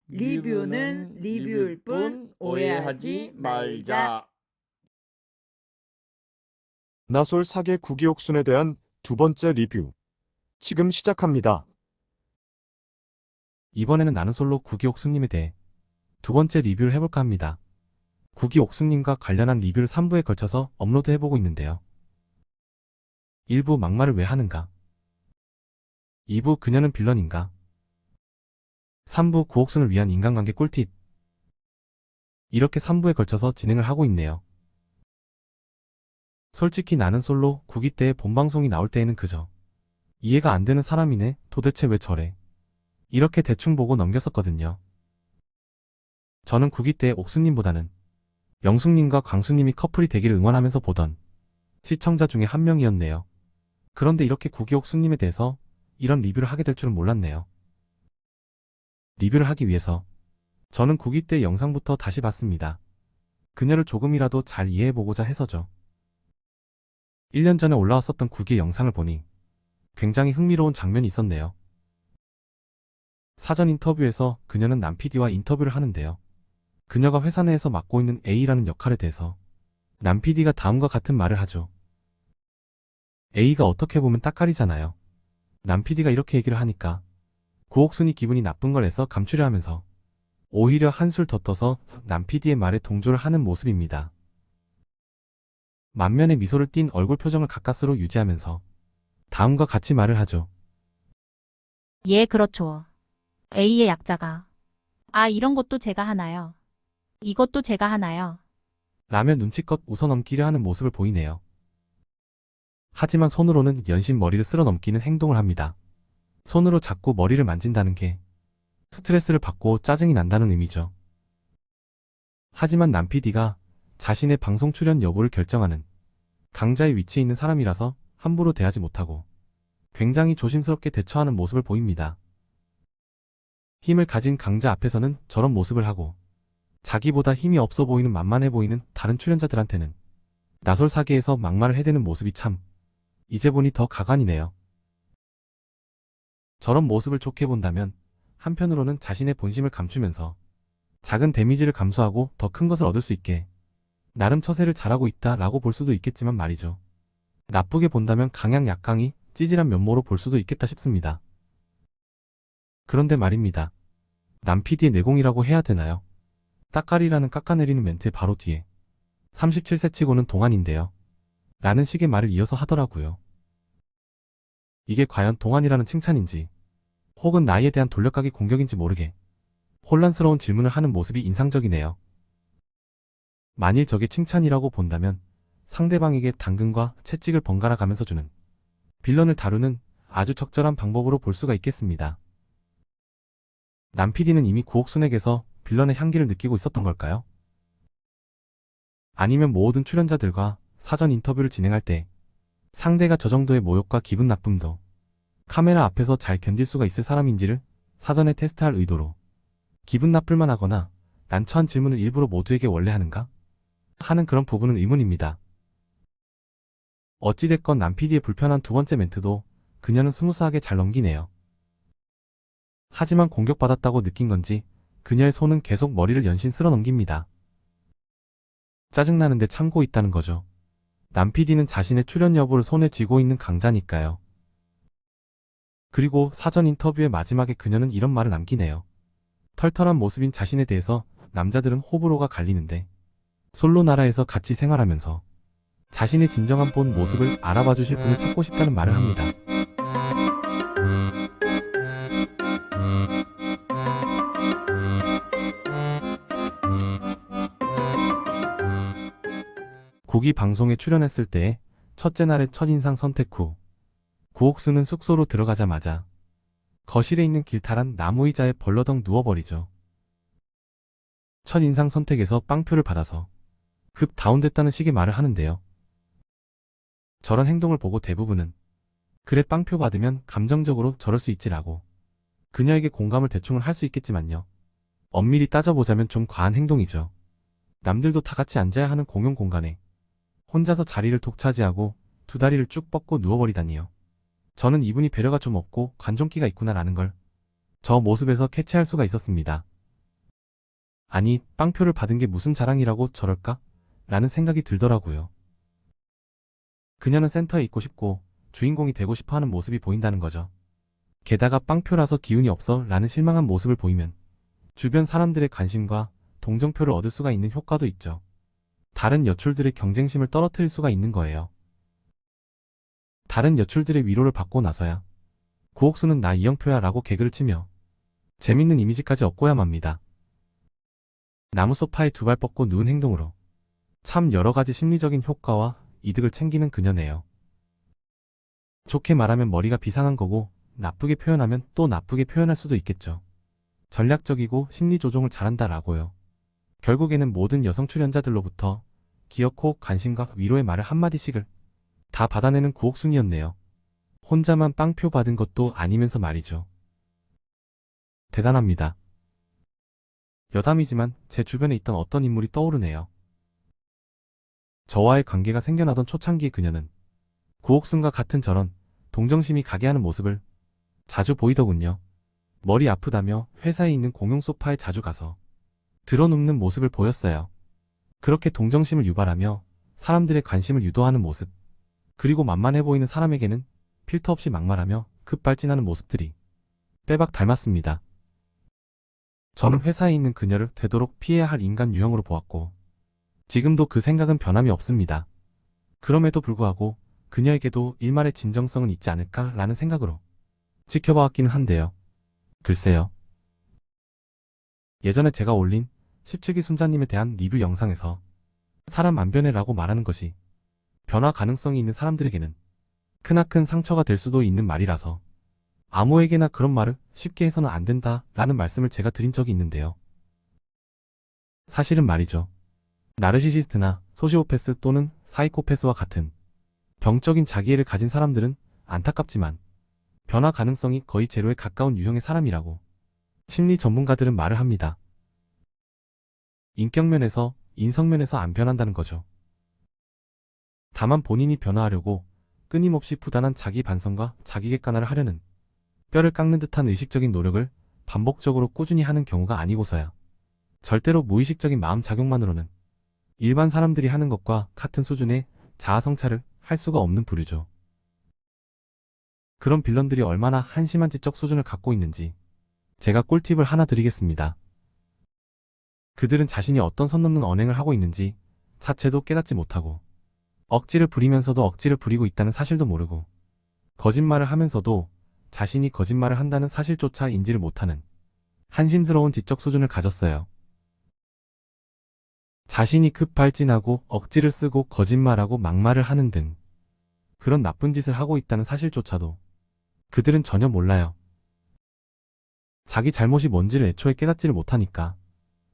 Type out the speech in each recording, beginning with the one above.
리뷰는 리뷰일 뿐 오해하지 말자. 나솔 사계 구기옥순에 대한 두 번째 리뷰. 지금 시작합니다. 이번에는 나는 솔로 구기옥순님에 대해 두 번째 리뷰를 해볼까 합니다. 구기옥순님과 관련한 리뷰를 3부에 걸쳐서 업로드해보고 있는데요. 1부 막말을 왜 하는가? 2부 그녀는 빌런인가? 3부 구옥순을 위한 인간관계 꿀팁. 이렇게 3부에 걸쳐서 진행을 하고 있네요. 솔직히 나는 솔로 구기 때의 본방송이 나올 때에는 그저 이해가 안 되는 사람이네, 도대체 왜 저래, 이렇게 대충 보고 넘겼었거든요. 저는 구기 때의 옥수님보다는 영숙님과 광수님이 커플이 되기를 응원하면서 보던 시청자 중에 한 명이었네요. 그런데 이렇게 구기 옥수님에 대해서 이런 리뷰를 하게 될 줄은 몰랐네요. 리뷰를 하기 위해서 저는 구기 때 영상부터 다시 봤습니다. 그녀를 조금이라도 잘 이해해보고자 해서죠. 1년 전에 올라왔었던 구기의 영상을 보니 굉장히 흥미로운 장면이 있었네요. 사전 인터뷰에서 그녀는 남 PD와 인터뷰를 하는데요. 그녀가 회사 내에서 맡고 있는 A라는 역할에 대해서 남 PD가 다음과 같은 말을 하죠. A가 어떻게 보면 따까리잖아요. 남 PD가 이렇게 얘기를 하니까 구옥순이 기분이 나쁜 걸 애써 감추려 하면서 오히려 한술 더 떠서 남 PD의 말에 동조를 하는 모습입니다. 만면에 미소를 띤 얼굴 표정을 가까스로 유지하면서 다음과 같이 말을 하죠. 예, 그렇죠. A의 약자가. 아, 이런 것도 제가 하나요? 이것도 제가 하나요? 라며 눈치껏 웃어넘기려 하는 모습을 보이네요. 하지만 손으로는 연신 머리를 쓸어 넘기는 행동을 합니다. 손으로 자꾸 머리를 만진다는 게 스트레스를 받고 짜증이 난다는 의미죠. 하지만 남 PD가 자신의 방송 출연 여부를 결정하는 강자의 위치에 있는 사람이라서 함부로 대하지 못하고 굉장히 조심스럽게 대처하는 모습을 보입니다. 힘을 가진 강자 앞에서는 저런 모습을 하고 자기보다 힘이 없어 보이는 만만해 보이는 다른 출연자들한테는 나솔 사계에서 막말을 해대는 모습이 참 이제 보니 더 가관이네요. 저런 모습을 좋게 본다면 한편으로는 자신의 본심을 감추면서 작은 데미지를 감수하고 더 큰 것을 얻을 수 있게 나름 처세를 잘하고 있다 라고 볼 수도 있겠지만 말이죠. 나쁘게 본다면 강양 약강이 찌질한 면모로 볼 수도 있겠다 싶습니다. 그런데 말입니다. 남 PD의 내공이라고 해야 되나요? 따까리라는 깎아내리는 멘트의 바로 뒤에 37세 치고는 동안인데요. 라는 식의 말을 이어서 하더라고요. 이게 과연 동안이라는 칭찬인지 혹은 나이에 대한 돌려가기 공격인지 모르게 혼란스러운 질문을 하는 모습이 인상적이네요. 만일 저게 칭찬이라고 본다면 상대방에게 당근과 채찍을 번갈아 가면서 주는 빌런을 다루는 아주 적절한 방법으로 볼 수가 있겠습니다. 남 PD는 이미 구옥순에게서 빌런의 향기를 느끼고 있었던 걸까요? 아니면 모든 출연자들과 사전 인터뷰를 진행할 때 상대가 저 정도의 모욕과 기분 나쁨도 카메라 앞에서 잘 견딜 수가 있을 사람인지를 사전에 테스트할 의도로 기분 나쁠만 하거나 난처한 질문을 일부러 모두에게 원래 하는가? 하는 그런 부분은 의문입니다. 어찌됐건 남 PD의 불편한 두 번째 멘트도 그녀는 스무스하게 잘 넘기네요. 하지만 공격받았다고 느낀 건지 그녀의 손은 계속 머리를 연신 쓸어 넘깁니다. 짜증나는데 참고 있다는 거죠. 남 PD는 자신의 출연 여부를 손에 쥐고 있는 강자니까요. 그리고 사전 인터뷰의 마지막에 그녀는 이런 말을 남기네요. 털털한 모습인 자신에 대해서 남자들은 호불호가 갈리는데 솔로 나라에서 같이 생활하면서 자신의 진정한 본 모습을 알아봐 주실 분을 찾고 싶다는 말을 합니다. 구기 방송에 출연했을 때의 첫째 날의 첫인상 선택 후 구옥수는 숙소로 들어가자마자 거실에 있는 길탈한 나무 의자에 벌러덩 누워버리죠. 첫인상 선택에서 빵표를 받아서 급 다운됐다는 식의 말을 하는데요. 저런 행동을 보고 대부분은 그래 빵표 받으면 감정적으로 저럴 수 있지라고 그녀에게 공감을 대충은 할 수 있겠지만요. 엄밀히 따져보자면 좀 과한 행동이죠. 남들도 다 같이 앉아야 하는 공용 공간에 혼자서 자리를 독차지하고 두 다리를 쭉 뻗고 누워버리다니요. 저는 이분이 배려가 좀 없고 관종기가 있구나라는 걸 저 모습에서 캐치할 수가 있었습니다. 아니, 빵표를 받은 게 무슨 자랑이라고 저럴까? 라는 생각이 들더라고요. 그녀는 센터에 있고 싶고 주인공이 되고 싶어 하는 모습이 보인다는 거죠. 게다가 빵표라서 기운이 없어 라는 실망한 모습을 보이면 주변 사람들의 관심과 동정표를 얻을 수가 있는 효과도 있죠. 다른 여출들의 경쟁심을 떨어뜨릴 수가 있는 거예요. 다른 여출들의 위로를 받고 나서야 구옥수는 나 이영표야 라고 개그를 치며 재밌는 이미지까지 얻고야 맙니다. 나무 소파에 두 발 뻗고 누운 행동으로 참 여러가지 심리적인 효과와 이득을 챙기는 그녀네요. 좋게 말하면 머리가 비상한 거고 나쁘게 표현하면 또 나쁘게 표현할 수도 있겠죠. 전략적이고 심리 조종을 잘한다라고요. 결국에는 모든 여성 출연자들로부터 기어코 관심과 위로의 말을 한마디씩을 다 받아내는 구옥순이었네요. 혼자만 빵표 받은 것도 아니면서 말이죠. 대단합니다. 여담이지만 제 주변에 있던 어떤 인물이 떠오르네요. 저와의 관계가 생겨나던 초창기의 그녀는 구옥순과 같은 저런 동정심이 가게 하는 모습을 자주 보이더군요. 머리 아프다며 회사에 있는 공용 소파에 자주 가서 드러눕는 모습을 보였어요. 그렇게 동정심을 유발하며 사람들의 관심을 유도하는 모습, 그리고 만만해 보이는 사람에게는 필터 없이 막말하며 급발진하는 모습들이 빼박 닮았습니다. 저는 회사에 있는 그녀를 되도록 피해야 할 인간 유형으로 보았고 지금도 그 생각은 변함이 없습니다. 그럼에도 불구하고 그녀에게도 일말의 진정성은 있지 않을까라는 생각으로 지켜봐왔기는 한데요. 글쎄요. 예전에 제가 올린 17기 순자님에 대한 리뷰 영상에서 사람 안 변해라고 말하는 것이 변화 가능성이 있는 사람들에게는 크나큰 상처가 될 수도 있는 말이라서 아무에게나 그런 말을 쉽게 해서는 안 된다라는 말씀을 제가 드린 적이 있는데요. 사실은 말이죠. 나르시시스트나 소시오패스 또는 사이코패스와 같은 병적인 자기애를 가진 사람들은 안타깝지만 변화 가능성이 거의 제로에 가까운 유형의 사람이라고 심리 전문가들은 말을 합니다. 인격면에서, 인성면에서 안 변한다는 거죠. 다만 본인이 변화하려고 끊임없이 부단한 자기 반성과 자기 객관화를 하려는 뼈를 깎는 듯한 의식적인 노력을 반복적으로 꾸준히 하는 경우가 아니고서야 절대로 무의식적인 마음작용만으로는 일반 사람들이 하는 것과 같은 수준의 자아성찰을 할 수가 없는 부류죠. 그런 빌런들이 얼마나 한심한 지적 수준을 갖고 있는지 제가 꿀팁을 하나 드리겠습니다. 그들은 자신이 어떤 선 넘는 언행을 하고 있는지 자체도 깨닫지 못하고 억지를 부리면서도 억지를 부리고 있다는 사실도 모르고 거짓말을 하면서도 자신이 거짓말을 한다는 사실조차 인지를 못하는 한심스러운 지적 수준을 가졌어요. 자신이 급발진하고 억지를 쓰고 거짓말하고 막말을 하는 등 그런 나쁜 짓을 하고 있다는 사실조차도 그들은 전혀 몰라요. 자기 잘못이 뭔지를 애초에 깨닫지를 못하니까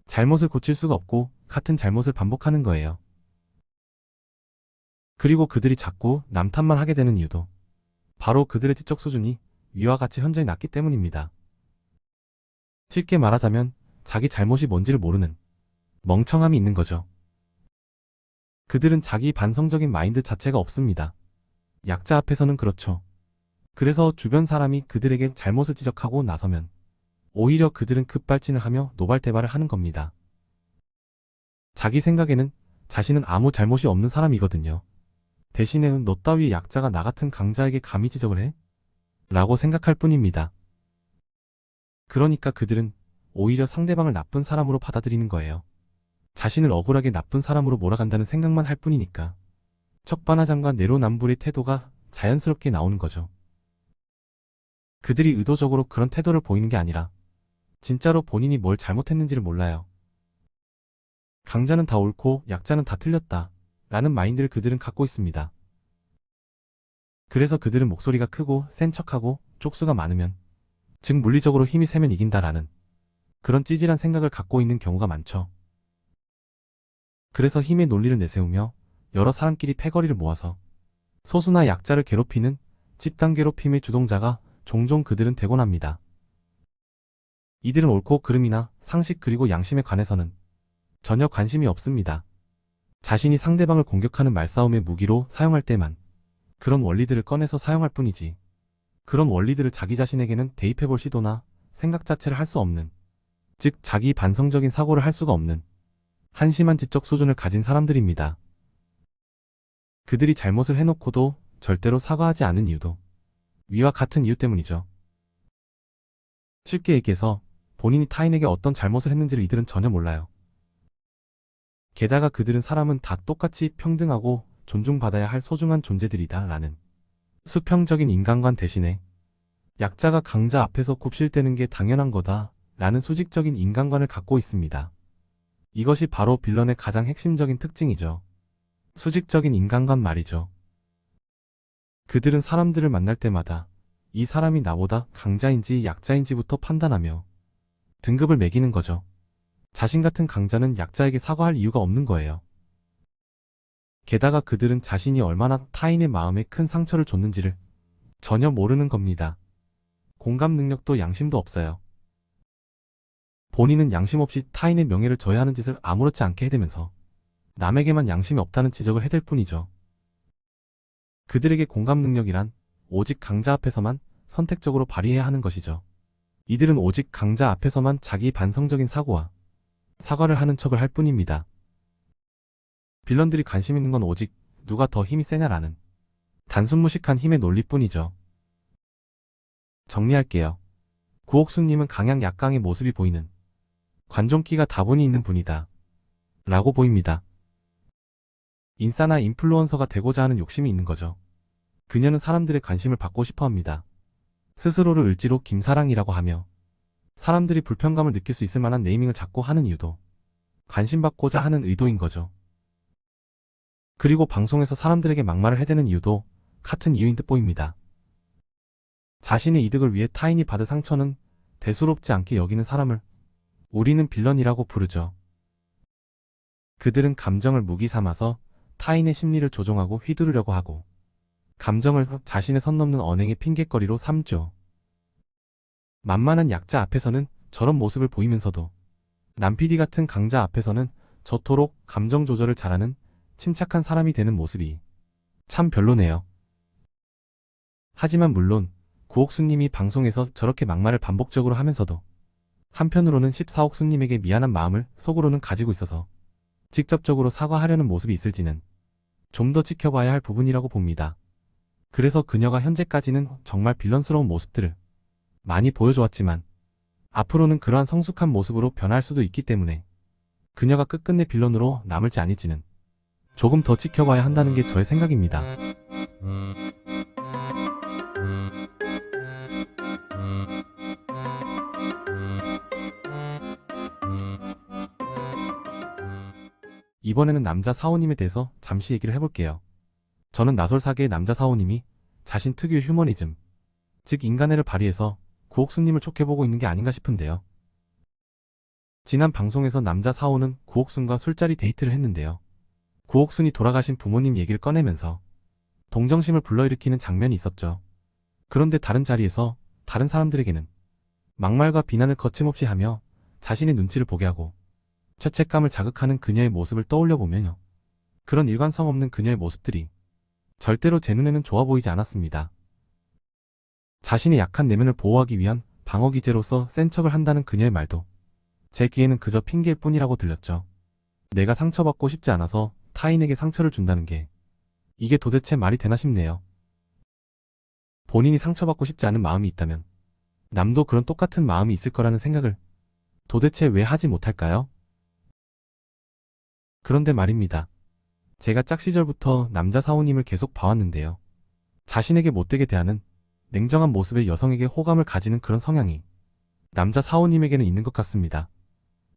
잘못을 고칠 수가 없고 같은 잘못을 반복하는 거예요. 그리고 그들이 자꾸 남 탓만 하게 되는 이유도 바로 그들의 지적 수준이 위와 같이 현저히 낮기 때문입니다. 쉽게 말하자면 자기 잘못이 뭔지를 모르는 멍청함이 있는 거죠. 그들은 자기 반성적인 마인드 자체가 없습니다. 약자 앞에서는 그렇죠. 그래서 주변 사람이 그들에게 잘못을 지적하고 나서면 오히려 그들은 급발진을 하며 노발대발을 하는 겁니다. 자기 생각에는 자신은 아무 잘못이 없는 사람이거든요. 대신에는 너 따위 약자가 나 같은 강자에게 감히 지적을 해? 라고 생각할 뿐입니다. 그러니까 그들은 오히려 상대방을 나쁜 사람으로 받아들이는 거예요. 자신을 억울하게 나쁜 사람으로 몰아간다는 생각만 할 뿐이니까 적반하장과 내로남불의 태도가 자연스럽게 나오는 거죠. 그들이 의도적으로 그런 태도를 보이는 게 아니라 진짜로 본인이 뭘 잘못했는지를 몰라요. 강자는 다 옳고 약자는 다 틀렸다 라는 마인드를 그들은 갖고 있습니다. 그래서 그들은 목소리가 크고 센 척하고 쪽수가 많으면, 즉 물리적으로 힘이 세면 이긴다라는 그런 찌질한 생각을 갖고 있는 경우가 많죠. 그래서 힘의 논리를 내세우며 여러 사람끼리 패거리를 모아서 소수나 약자를 괴롭히는 집단 괴롭힘의 주동자가 종종 그들은 되곤 합니다. 이들은 옳고 그름이나 상식 그리고 양심에 관해서는 전혀 관심이 없습니다. 자신이 상대방을 공격하는 말싸움의 무기로 사용할 때만 그런 원리들을 꺼내서 사용할 뿐이지, 그런 원리들을 자기 자신에게는 대입해볼 시도나 생각 자체를 할 수 없는 즉 자기 반성적인 사고를 할 수가 없는 한심한 지적 수준을 가진 사람들입니다. 그들이 잘못을 해놓고도 절대로 사과하지 않은 이유도 위와 같은 이유 때문이죠. 쉽게 얘기해서 본인이 타인에게 어떤 잘못을 했는지를 이들은 전혀 몰라요. 게다가 그들은 사람은 다 똑같이 평등하고 존중받아야 할 소중한 존재들이다 라는 수평적인 인간관 대신에 약자가 강자 앞에서 굽실대는 게 당연한 거다 라는 수직적인 인간관을 갖고 있습니다. 이것이 바로 빌런의 가장 핵심적인 특징이죠. 수직적인 인간관 말이죠. 그들은 사람들을 만날 때마다 이 사람이 나보다 강자인지 약자인지부터 판단하며 등급을 매기는 거죠. 자신 같은 강자는 약자에게 사과할 이유가 없는 거예요. 게다가 그들은 자신이 얼마나 타인의 마음에 큰 상처를 줬는지를 전혀 모르는 겁니다. 공감 능력도 양심도 없어요. 본인은 양심 없이 타인의 명예를 저해하는 짓을 아무렇지 않게 해대면서 남에게만 양심이 없다는 지적을 해댈 뿐이죠. 그들에게 공감 능력이란 오직 강자 앞에서만 선택적으로 발휘해야 하는 것이죠. 이들은 오직 강자 앞에서만 자기 반성적인 사고와 사과를 하는 척을 할 뿐입니다. 빌런들이 관심 있는 건 오직 누가 더 힘이 세냐라는 단순 무식한 힘의 논리뿐이죠. 정리할게요. 구옥수님은 강약 약강의 모습이 보이는 관종기가 다분히 있는 분이다 라고 보입니다. 인싸나 인플루언서가 되고자 하는 욕심이 있는 거죠. 그녀는 사람들의 관심을 받고 싶어 합니다. 스스로를 을지로 김사랑이라고 하며 사람들이 불편감을 느낄 수 있을 만한 네이밍을 자꾸 하는 이유도 관심받고자 하는 의도인 거죠. 그리고 방송에서 사람들에게 막말을 해대는 이유도 같은 이유인 듯 보입니다. 자신의 이득을 위해 타인이 받을 상처는 대수롭지 않게 여기는 사람을 우리는 빌런이라고 부르죠. 그들은 감정을 무기 삼아서 타인의 심리를 조종하고 휘두르려고 하고 감정을 자신의 선 넘는 언행의 핑곗거리로 삼죠. 만만한 약자 앞에서는 저런 모습을 보이면서도 남PD 같은 강자 앞에서는 저토록 감정 조절을 잘하는 침착한 사람이 되는 모습이 참 별로네요. 하지만 물론 구옥수님이 방송에서 저렇게 막말을 반복적으로 하면서도 한편으로는 14옥수님에게 미안한 마음을 속으로는 가지고 있어서 직접적으로 사과하려는 모습이 있을지는 좀 더 지켜봐야 할 부분이라고 봅니다. 그래서 그녀가 현재까지는 정말 빌런스러운 모습들을 많이 보여주었지만 앞으로는 그러한 성숙한 모습으로 변할 수도 있기 때문에 그녀가 끝끝내 빌런으로 남을지 아닐지는 조금 더 지켜봐야 한다는 게 저의 생각입니다. 이번에는 남자 사오님에 대해서 잠시 얘기를 해볼게요. 저는 나솔사계의 남자 사오님이 자신 특유의 휴머니즘, 즉 인간애를 발휘해서 구옥순님을 좋게 보고 있는 게 아닌가 싶은데요. 지난 방송에서 남자 사오는 구옥순과 술자리 데이트를 했는데요. 구옥순이 돌아가신 부모님 얘기를 꺼내면서 동정심을 불러일으키는 장면이 있었죠. 그런데 다른 자리에서 다른 사람들에게는 막말과 비난을 거침없이 하며 자신의 눈치를 보게 하고 죄책감을 자극하는 그녀의 모습을 떠올려보면요. 그런 일관성 없는 그녀의 모습들이 절대로 제 눈에는 좋아 보이지 않았습니다. 자신의 약한 내면을 보호하기 위한 방어기제로서 센 척을 한다는 그녀의 말도 제 귀에는 그저 핑계일 뿐이라고 들렸죠. 내가 상처받고 싶지 않아서 타인에게 상처를 준다는 게 이게 도대체 말이 되나 싶네요. 본인이 상처받고 싶지 않은 마음이 있다면 남도 그런 똑같은 마음이 있을 거라는 생각을 도대체 왜 하지 못할까요? 그런데 말입니다. 제가 짝 시절부터 남자 사오님을 계속 봐왔는데요. 자신에게 못되게 대하는 냉정한 모습의 여성에게 호감을 가지는 그런 성향이 남자 사오님에게는 있는 것 같습니다.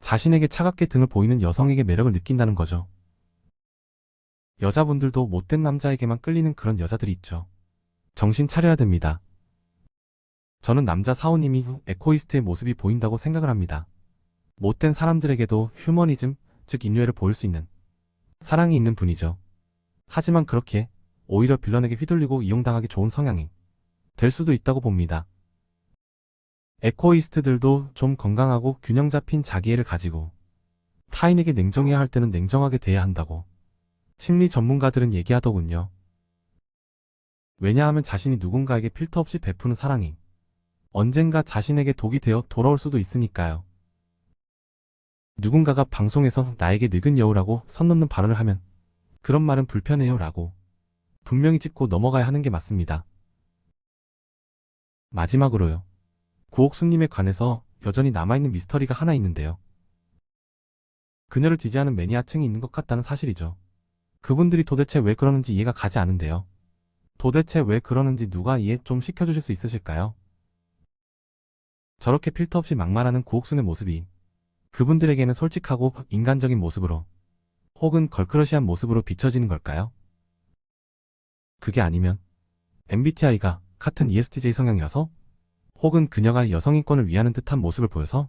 자신에게 차갑게 등을 보이는 여성에게 매력을 느낀다는 거죠. 여자분들도 못된 남자에게만 끌리는 그런 여자들이 있죠. 정신 차려야 됩니다. 저는 남자 사오님이 에코이스트의 모습이 보인다고 생각을 합니다. 못된 사람들에게도 휴머니즘, 즉 인류애를 보일 수 있는 사랑이 있는 분이죠. 하지만 그렇게 오히려 빌런에게 휘둘리고 이용당하기 좋은 성향이 될 수도 있다고 봅니다. 에코이스트들도 좀 건강하고 균형 잡힌 자기애를 가지고 타인에게 냉정해야 할 때는 냉정하게 대해야 한다고 심리 전문가들은 얘기하더군요. 왜냐하면 자신이 누군가에게 필터 없이 베푸는 사랑이 언젠가 자신에게 독이 되어 돌아올 수도 있으니까요. 누군가가 방송에서 나에게 늙은 여우라고 선 넘는 발언을 하면 그런 말은 불편해요 라고 분명히 짚고 넘어가야 하는 게 맞습니다. 마지막으로요. 구옥수님에 관해서 여전히 남아있는 미스터리가 하나 있는데요. 그녀를 지지하는 매니아층이 있는 것 같다는 사실이죠. 그분들이 도대체 왜 그러는지 이해가 가지 않은데요. 도대체 왜 그러는지 누가 이해 좀 시켜주실 수 있으실까요? 저렇게 필터 없이 막말하는 구옥순의 모습이 그분들에게는 솔직하고 인간적인 모습으로 혹은 걸크러시한 모습으로 비춰지는 걸까요? 그게 아니면 MBTI가 같은 ESTJ 성향이라서 혹은 그녀가 여성인권을 위하는 듯한 모습을 보여서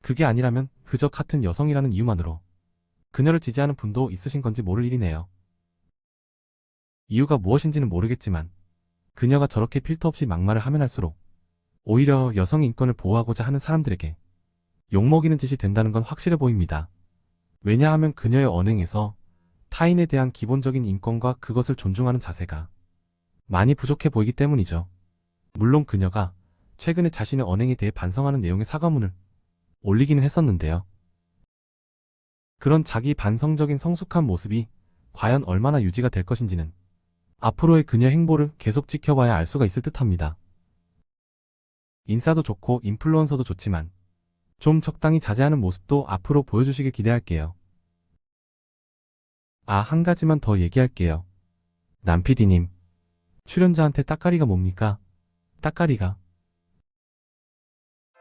그게 아니라면 그저 같은 여성이라는 이유만으로 그녀를 지지하는 분도 있으신 건지 모를 일이네요. 이유가 무엇인지는 모르겠지만 그녀가 저렇게 필터 없이 막말을 하면 할수록 오히려 여성 인권을 보호하고자 하는 사람들에게 욕먹이는 짓이 된다는 건 확실해 보입니다. 왜냐하면 그녀의 언행에서 타인에 대한 기본적인 인권과 그것을 존중하는 자세가 많이 부족해 보이기 때문이죠. 물론 그녀가 최근에 자신의 언행에 대해 반성하는 내용의 사과문을 올리기는 했었는데요. 그런 자기 반성적인 성숙한 모습이 과연 얼마나 유지가 될 것인지는 앞으로의 그녀의 행보를 계속 지켜봐야 알 수가 있을 듯합니다. 인싸도 좋고 인플루언서도 좋지만 좀 적당히 자제하는 모습도 앞으로 보여주시길 기대할게요. 한 가지만 더 얘기할게요. 남PD님, 출연자한테 따까리가 뭡니까? 따까리가.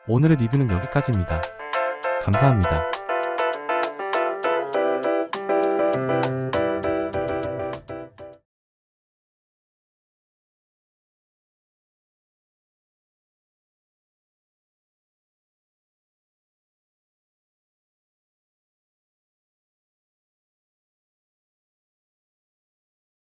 오늘의 리뷰는 여기까지입니다. 감사합니다.